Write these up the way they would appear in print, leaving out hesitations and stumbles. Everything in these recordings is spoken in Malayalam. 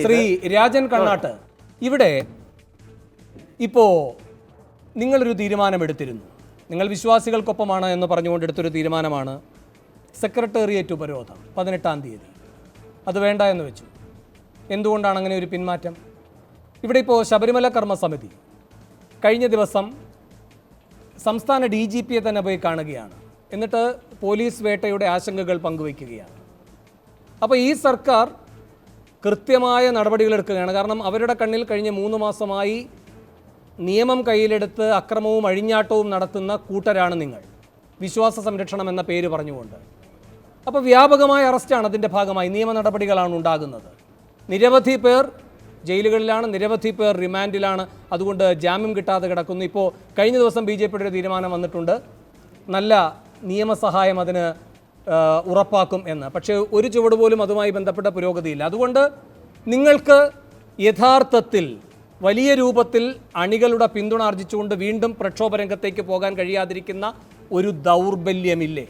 ശ്രീ രാജൻ കണ്ണാട്ട്, ഇവിടെ ഇപ്പോൾ നിങ്ങളൊരു തീരുമാനമെടുത്തിരുന്നു. നിങ്ങൾ വിശ്വാസികൾക്കൊപ്പമാണ് എന്ന് പറഞ്ഞുകൊണ്ടെടുത്തൊരു തീരുമാനമാണ് സെക്രട്ടേറിയറ്റ് ഉപരോധം 18-ാം തീയതി. അത് വേണ്ട എന്ന് വെച്ചു. എന്തുകൊണ്ടാണ് അങ്ങനെ ഒരു പിന്മാറ്റം? ഇവിടെ ഇപ്പോൾ ശബരിമല കർമ്മസമിതി കഴിഞ്ഞ ദിവസം സംസ്ഥാന DGPയെ തന്നെ പോയി കാണുകയാണ്. എന്നിട്ട് പോലീസ് വേട്ടയുടെ ആശങ്കകൾ പങ്കുവയ്ക്കുകയാണ്. അപ്പോൾ ഈ സർക്കാർ കൃത്യമായ നടപടികളെടുക്കുകയാണ്. കാരണം അവരുടെ കണ്ണിൽ കഴിഞ്ഞ 3 മാസമായി നിയമം കയ്യിലെടുത്ത് അക്രമവും അഴിഞ്ഞാട്ടവും നടത്തുന്ന കൂട്ടരാണ് നിങ്ങൾ, വിശ്വാസ സംരക്ഷണം എന്ന പേര് പറഞ്ഞുകൊണ്ട്. അപ്പോൾ വ്യാപകമായ അറസ്റ്റാണ് അതിൻ്റെ ഭാഗമായി, നിയമ നടപടികളാണ് ഉണ്ടാകുന്നത്. നിരവധി പേർ ജയിലുകളിലാണ്, നിരവധി പേർ റിമാൻഡിലാണ്. അതുകൊണ്ട് ജാമ്യം കിട്ടാതെ കിടക്കുന്നു. ഇപ്പോൾ കഴിഞ്ഞ ദിവസം BJPയുടെ ഒരു തീരുമാനം വന്നിട്ടുണ്ട്, നല്ല നിയമസഹായം അതിന് ഉറപ്പാക്കും എന്ന്. പക്ഷേ ഒരു ചുവട് പോലും അതുമായി ബന്ധപ്പെട്ട പുരോഗതിയില്ല. അതുകൊണ്ട് നിങ്ങൾക്ക് യഥാർത്ഥത്തിൽ വലിയ രൂപത്തിൽ അണികളുടെ പിന്തുണ ആർജിച്ചുകൊണ്ട് വീണ്ടും പ്രക്ഷോഭ രംഗത്തേക്ക് പോകാൻ കഴിയാതിരിക്കുന്ന ഒരു ദൗർബല്യമില്ലേ?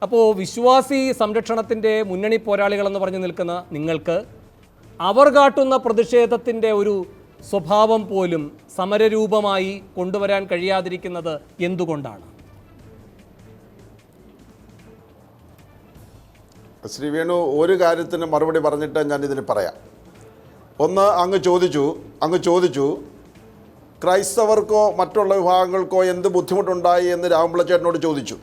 അപ്പോൾ വിശ്വാസി സംരക്ഷണത്തിൻ്റെ മുന്നണി പോരാളികളെന്ന് പറഞ്ഞു നിൽക്കുന്ന നിങ്ങൾക്ക് അവർ കാട്ടുന്ന പ്രതിഷേധത്തിൻ്റെ ഒരു സ്വഭാവം പോലും സമരരൂപമായി കൊണ്ടുവരാൻ കഴിയാതിരിക്കുന്നത് എന്തുകൊണ്ടാണ്? ശ്രീ വേണു, ഒരു കാര്യത്തിന് മറുപടി പറഞ്ഞിട്ട് ഞാൻ ഇതിന് പറയാം. ഒന്ന്, അങ്ങ് ചോദിച്ചു ക്രൈസ്തവർക്കോ മറ്റുള്ള വിഭാഗങ്ങൾക്കോ എന്ത് ബുദ്ധിമുട്ടുണ്ടായി എന്ന് രാമപിള്ളച്ചേട്ടനോട് ചോദിച്ചു.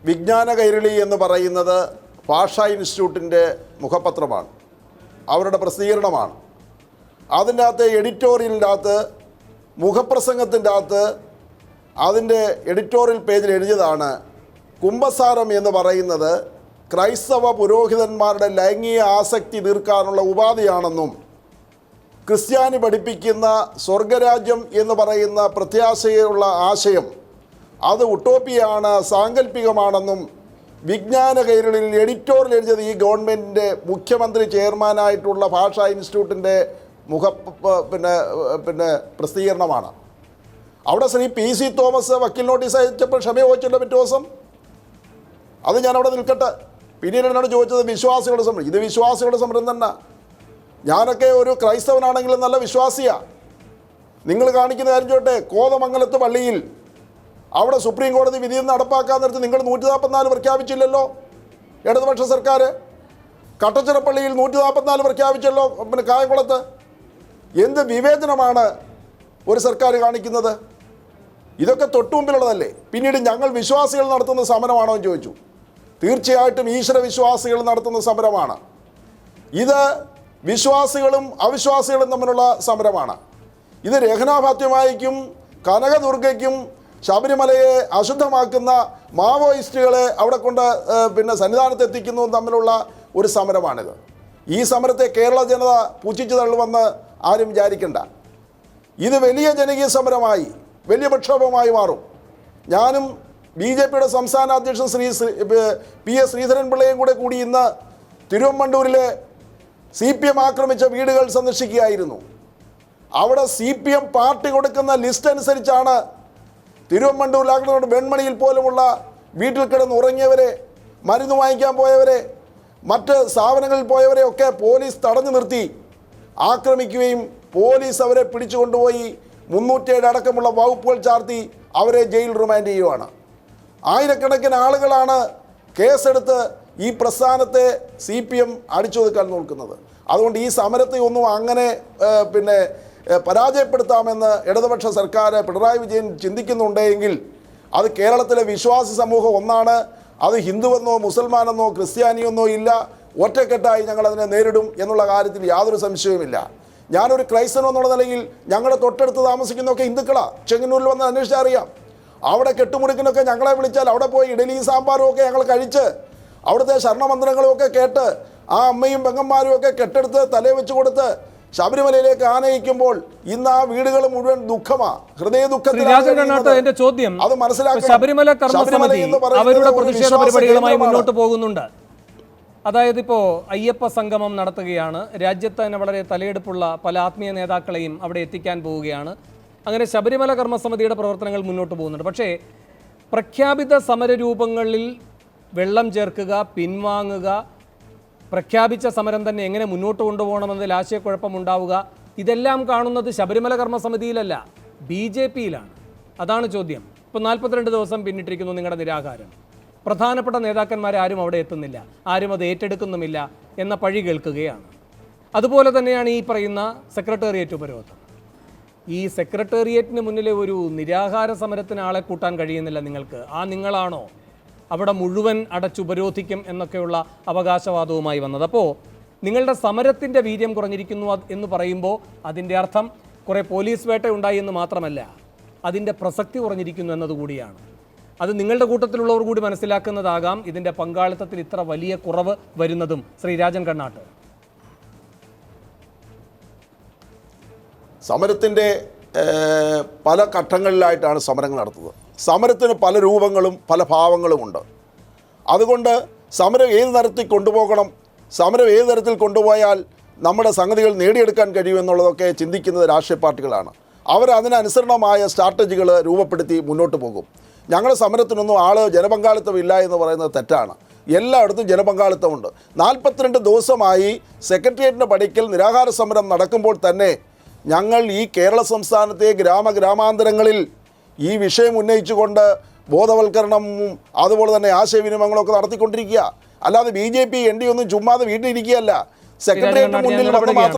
വിജ്ഞാന കൈരളി എന്ന് പറയുന്നത് ഭാഷാ ഇൻസ്റ്റിറ്റ്യൂട്ടിൻ്റെ മുഖപത്രമാണ്, അവരുടെ പ്രസിദ്ധീകരണമാണ്. അതിൻ്റെ അകത്ത് എഡിറ്റോറിയലിൻ്റെ അകത്ത്, മുഖപ്രസംഗത്തിൻ്റെ അകത്ത്, അതിൻ്റെ എഡിറ്റോറിയൽ പേജിൽ എഴുതിയതാണ് കുംഭസാരം എന്ന് പറയുന്നത് ക്രൈസ്തവ പുരോഹിതന്മാരുടെ ലൈംഗിക ആസക്തി തീർക്കാനുള്ള ഉപാധിയാണെന്നും ക്രിസ്ത്യാനി പഠിപ്പിക്കുന്ന സ്വർഗരാജ്യം എന്ന് പറയുന്ന പ്രത്യാശയുള്ള ആശയം അത് ഉട്ടോപ്പിയാണ്, സാങ്കല്പികമാണെന്നും വിജ്ഞാന കൈരളിൽ എഡിറ്റോറിയൽ എഴുതിയത് ഈ ഗവൺമെൻറ്റിൻ്റെ മുഖ്യമന്ത്രി ചെയർമാനായിട്ടുള്ള ഭാഷാ ഇൻസ്റ്റിറ്റ്യൂട്ടിൻ്റെ പ്രസിദ്ധീകരണമാണ്. അവിടെ ശ്രീ PC തോമസ് വക്കീൽ നോട്ടീസ് അയച്ചപ്പോൾ ക്ഷമ ചോദിച്ചല്ലോ പിറ്റേ ദിവസം. അത് ഞാനവിടെ നിൽക്കട്ടെ. പിന്നീട് എന്നോട് ചോദിച്ചത് വിശ്വാസികളുടെ സമരം. ഇത് വിശ്വാസികളുടെ സമരം തന്നെ. ഞാനൊക്കെ ഒരു ക്രൈസ്തവനാണെങ്കിലും നല്ല വിശ്വാസിയാണ്. നിങ്ങൾ കാണിക്കുന്ന കാര്യം ചോട്ടെ, കോതമംഗലത്ത് പള്ളിയിൽ അവിടെ സുപ്രീം കോടതി വിധി നടപ്പാക്കാൻ നേരത്ത് നിങ്ങൾ 144 പ്രഖ്യാപിച്ചില്ലല്ലോ ഇടതുപക്ഷ സർക്കാർ. കട്ടച്ചിറപ്പള്ളിയിൽ 144 പ്രഖ്യാപിച്ചല്ലോ കായംകുളത്ത്. എന്ത് വിവേചനമാണ് ഒരു സർക്കാർ കാണിക്കുന്നത്? ഇതൊക്കെ തൊട്ടുമുമ്പിലുള്ളതല്ലേ. പിന്നീട് ഞങ്ങൾ വിശ്വാസികൾ നടത്തുന്ന സമരമാണോ എന്ന് ചോദിച്ചു. തീർച്ചയായിട്ടും ഈശ്വര വിശ്വാസികൾ നടത്തുന്ന സമരമാണ് ഇത്. വിശ്വാസികളും അവിശ്വാസികളും തമ്മിലുള്ള സമരമാണ് ഇത്. രഹനാഫാത്യമായിക്കും കനകദുർഗയ്ക്കും ശബരിമലയെ അശുദ്ധമാക്കുന്ന മാവോയിസ്റ്റുകളെ അവിടെ കൊണ്ട് സന്നിധാനത്ത് എത്തിക്കുന്നതും തമ്മിലുള്ള ഒരു സമരമാണിത്. ഈ സമരത്തെ കേരള ജനത പുച്ഛിച്ചു തള്ളുമെന്ന് ആരും വിചാരിക്കണ്ട. ഇത് വലിയ ജനകീയ സമരമായി, വലിയ പ്രക്ഷോഭമായി മാറും. ഞാനും BJPയുടെ സംസ്ഥാന അധ്യക്ഷൻ PS ശ്രീധരൻപിള്ളയും കൂടി ഇന്ന് തിരുവമ്മണ്ടൂരിലെ CPM ആക്രമിച്ച വീടുകൾ സന്ദർശിക്കുകയായിരുന്നു. അവിടെ CPM പാർട്ടി കൊടുക്കുന്ന ലിസ്റ്റ് അനുസരിച്ചാണ് തിരുവമ്മണ്ടൂരിലാക്കുന്നത്. വെൺമണിയിൽ പോലുമുള്ള വീട്ടിൽ കിടന്ന് ഉറങ്ങിയവരെ, മരുന്ന് വാങ്ങിക്കാൻ പോയവരെ, മറ്റ് സ്ഥാപനങ്ങളിൽ പോയവരെ ഒക്കെ പോലീസ് തടഞ്ഞു നിർത്തി ആക്രമിക്കുകയും പോലീസ് അവരെ പിടിച്ചുകൊണ്ടുപോയി 307 അടക്കമുള്ള വകുപ്പുകൾ ചാർത്തി അവരെ ജയിൽ റിമാൻഡ് ചെയ്യുകയാണ്. ആയിരക്കണക്കിന് ആളുകളാണ് കേസെടുത്ത് ഈ പ്രസ്ഥാനത്തെ CPM അടിച്ചൊതുക്കാൻ നോക്കുന്നത്. അതുകൊണ്ട് ഈ സമരത്തെ ഒന്നും അങ്ങനെ പരാജയപ്പെടുത്താമെന്ന് ഇടതുപക്ഷ സർക്കാർ പിണറായി വിജയൻ ചിന്തിക്കുന്നുണ്ടെങ്കിൽ അത് കേരളത്തിലെ വിശ്വാസി സമൂഹം ഒന്നാണ്. അത് ഹിന്ദുവെന്നോ മുസൽമാനെന്നോ ക്രിസ്ത്യാനിയെന്നോ ഇല്ല. ഒറ്റക്കെട്ടായി ഞങ്ങളതിനെ നേരിടും എന്നുള്ള കാര്യത്തിൽ യാതൊരു സംശയവുമില്ല. ഞാനൊരു ക്രൈസ്തവൻ എന്നുള്ള നിലയിൽ ഞങ്ങളുടെ തൊട്ടടുത്ത് താമസിക്കുന്നതൊക്കെ ഹിന്ദുക്കളാണ്. ചെങ്ങന്നൂരിൽ വന്ന് അന്വേഷിച്ചാൽ അറിയാം. അവിടെ കെട്ടുമുടുക്കിനൊക്കെ ഞങ്ങളെ വിളിച്ചാൽ അവിടെ പോയി ഇഡലിയും സാമ്പാറും ഒക്കെ ഞങ്ങൾ കഴിച്ച് അവിടുത്തെ ശരണമന്ത്രങ്ങളും ഒക്കെ കേട്ട് ആ അമ്മയും പെങ്ങന്മാരും ഒക്കെ കെട്ടെടുത്ത് തലേ വെച്ച് കൊടുത്ത് ശബരിമലയിലേക്ക് ആനയിക്കുമ്പോൾ ഇന്ന് ആ വീടുകൾ മുഴുവൻ ദുഃഖമാണ്, ഹൃദയ ദുഃഖത്തിലാണ്. ചോദ്യം, അത് മനസ്സിലാക്കി ശബരിമല കർമ്മസമിതി അവരുടെ പ്രതിഷേധ പരിപാടികളുമായി മുന്നോട്ട് പോകുന്നുണ്ട്. അതായത് ഇപ്പോൾ അയ്യപ്പ സംഗമം നടത്തുകയാണ്. രാജ്യത്ത് തന്നെ വളരെ തലയെടുപ്പുള്ള പല ആത്മീയ നേതാക്കളെയും അവിടെ എത്തിക്കാൻ പോവുകയാണ്. അങ്ങനെ ശബരിമല കർമ്മസമിതിയുടെ പ്രവർത്തനങ്ങൾ മുന്നോട്ട് പോകുന്നുണ്ട്. പക്ഷേ പ്രഖ്യാപിത സമരരൂപങ്ങളിൽ വെള്ളം ചേർക്കുക, പിൻവാങ്ങുക, പ്രഖ്യാപിച്ച സമരം തന്നെ എങ്ങനെ മുന്നോട്ട് കൊണ്ടുപോകണമെന്നതിൽ ആശയക്കുഴപ്പമുണ്ടാവുക, ഇതെല്ലാം കാണുന്നത് ശബരിമല കർമ്മസമിതിയിലല്ല, BJP-യിലാണ്. അതാണ് ചോദ്യം. ഇപ്പോൾ 42 ദിവസം പിന്നിട്ടിരിക്കുന്നു നിങ്ങളുടെ നിരാഹാരം. പ്രധാനപ്പെട്ട നേതാക്കന്മാരെ ആരും അവിടെ എത്തുന്നില്ല, ആരും അത് ഏറ്റെടുക്കുന്നുമില്ല എന്ന പഴി കേൾക്കുകയാണ്. അതുപോലെ തന്നെയാണ് ഈ പറയുന്ന സെക്രട്ടേറിയറ്റ് ഉപരോധം. ഈ സെക്രട്ടേറിയറ്റിന് മുന്നിലെ ഒരു നിരാഹാര സമരത്തിന് ആളെ കൂട്ടാൻ കഴിയുന്നില്ല നിങ്ങൾക്ക്. നിങ്ങളാണോ അവിടെ മുഴുവൻ അടച്ചുപരോധിക്കും എന്നൊക്കെയുള്ള അവകാശവാദവുമായി വന്നത്? അപ്പോൾ നിങ്ങളുടെ സമരത്തിൻ്റെ വീര്യം കുറഞ്ഞിരിക്കുന്നു എന്ന് പറയുമ്പോൾ അതിൻ്റെ അർത്ഥം കുറേ പോലീസ് വേട്ട ഉണ്ടായി എന്ന് മാത്രമല്ല, അതിൻ്റെ പ്രസക്തി കുറഞ്ഞിരിക്കുന്നു എന്നതുകൂടിയാണ്. അത് നിങ്ങളുടെ കൂട്ടത്തിലുള്ളവർ കൂടി മനസ്സിലാക്കുന്നതാകാം ഇതിൻ്റെ പങ്കാളിത്തത്തിൽ ഇത്ര വലിയ കുറവ് വരുന്നതും. ശ്രീ രാജൻ കണ്ണാട്ട്, സമരത്തിൻ്റെ പല ഘട്ടങ്ങളിലായിട്ടാണ് സമരങ്ങൾ നടത്തുന്നത്. സമരത്തിന് പല രൂപങ്ങളും പല ഭാവങ്ങളുമുണ്ട്. അതുകൊണ്ട് സമരം ഏത് തരത്തിൽ കൊണ്ടുപോകണം, സമരം ഏത് തരത്തിൽ കൊണ്ടുപോയാൽ നമ്മുടെ സംഗതികൾ നേടിയെടുക്കാൻ കഴിയുമെന്നുള്ളതൊക്കെ ചിന്തിക്കുന്നത് രാഷ്ട്രീയ പാർട്ടികളാണ്. അവർ അതിനനുസരണമായ സ്ട്രാറ്റജികൾ രൂപപ്പെടുത്തി മുന്നോട്ട് പോകും. ഞങ്ങളുടെ സമരത്തിനൊന്നും ജനപങ്കാളിത്തമില്ല എന്ന് പറയുന്നത് തെറ്റാണ്. എല്ലായിടത്തും ജനപങ്കാളിത്തമുണ്ട്. 42 ദിവസമായി സെക്രട്ടേറിയറ്റിൻ്റെ പടിക്കൽ നിരാഹാര സമരം നടക്കുമ്പോൾ തന്നെ ഞങ്ങൾ ഈ കേരള സംസ്ഥാനത്തെ ഗ്രാമാന്തരങ്ങളിൽ ഈ വിഷയം ഉന്നയിച്ചുകൊണ്ട് ബോധവൽക്കരണവും അതുപോലെ തന്നെ ആശയവിനിമയങ്ങളൊക്കെ നടത്തിക്കൊണ്ടിരിക്കുക. അല്ലാതെ BJP ND ഒന്നും ചുമ്മാതെ വീട്ടിലിരിക്കുകയല്ല. സെക്രട്ടേറിയറ്റിന് മുന്നിൽ വന്ന് മാത്രം